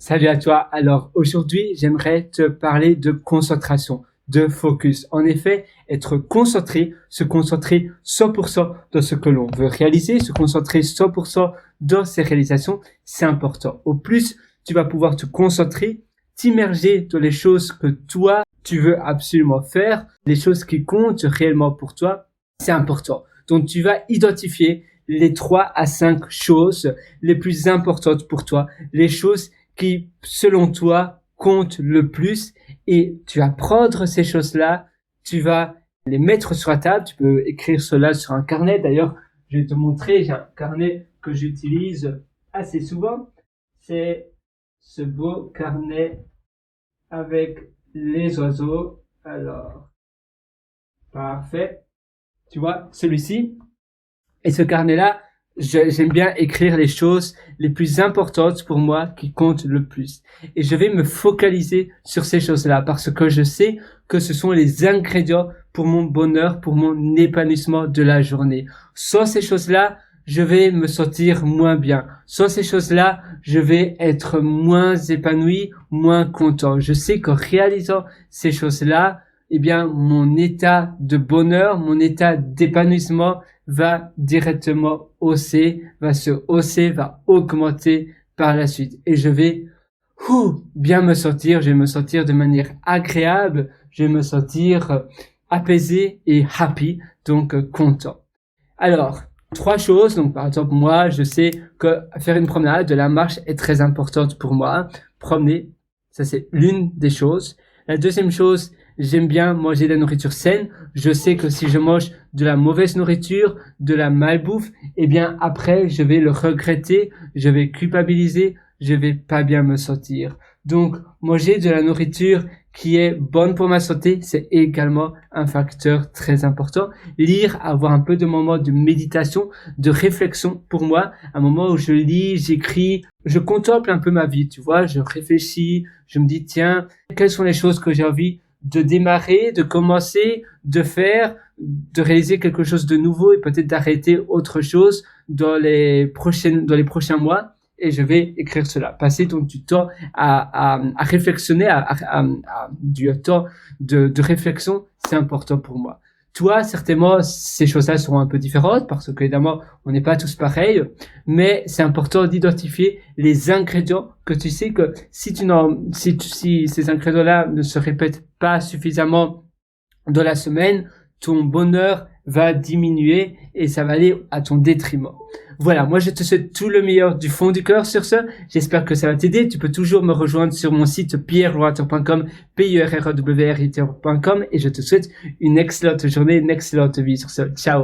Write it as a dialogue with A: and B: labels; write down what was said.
A: Salut à toi. Alors aujourd'hui, j'aimerais te parler de concentration, de focus. En effet, être concentré, se concentrer 100% dans ce que l'on veut réaliser, se concentrer 100% dans ses réalisations, c'est important. Au plus, tu vas pouvoir te concentrer, t'immerger dans les choses que toi, tu veux absolument faire, les choses qui comptent réellement pour toi, c'est important. Donc tu vas identifier les 3 à 5 choses les plus importantes pour toi, les choses qui, selon toi, comptent le plus, et tu vas prendre ces choses-là, tu vas les mettre sur la table, tu peux écrire cela sur un carnet. D'ailleurs, je vais te montrer, j'ai un carnet que j'utilise assez souvent, c'est ce beau carnet avec les oiseaux. Alors, parfait, tu vois, celui-ci. Et ce carnet-là, j'aime bien écrire les choses les plus importantes pour moi qui comptent le plus. Et je vais me focaliser sur ces choses-là parce que je sais que ce sont les ingrédients pour mon bonheur, pour mon épanouissement de la journée. Sans ces choses-là, je vais me sentir moins bien. Sans ces choses-là, je vais être moins épanoui, moins content. Je sais qu'en réalisant ces choses-là, eh bien, mon état de bonheur, mon état d'épanouissement va directement va augmenter par la suite. Et je vais bien me sentir, je vais me sentir de manière agréable, je vais me sentir apaisé et happy, donc content. Alors, 3 choses. Donc, par exemple, moi, je sais que faire une promenade, de la marche est très importante pour moi. Promener, ça c'est l'une des choses. La deuxième chose, j'aime bien manger de la nourriture saine. Je sais que si je mange de la mauvaise nourriture, de la malbouffe, eh bien après, je vais le regretter, je vais culpabiliser, je vais pas bien me sentir. Donc, manger de la nourriture qui est bonne pour ma santé, c'est également un facteur très important. Lire, avoir un peu de moments de méditation, de réflexion pour moi, un moment où je lis, j'écris, je contemple un peu ma vie, tu vois, je réfléchis, je me dis, tiens, quelles sont les choses que j'ai envie de démarrer, de commencer, de faire, de réaliser quelque chose de nouveau et peut-être d'arrêter autre chose dans les prochains mois. Et je vais écrire cela. Passer donc du temps à réflexionner, du temps de réflexion, c'est important pour moi. Toi, certainement, ces choses-là seront un peu différentes parce qu'évidemment, on n'est pas tous pareils, mais c'est important d'identifier les ingrédients que tu sais que si ces ingrédients-là ne se répètent pas suffisamment dans la semaine, ton bonheur va diminuer et ça va aller à ton détriment. Voilà, moi je te souhaite tout le meilleur du fond du cœur sur ce. J'espère que ça va t'aider. Tu peux toujours me rejoindre sur mon site pierrewriter.com, pierrewriter.com, et je te souhaite une excellente journée, une excellente vie sur ce. Ciao.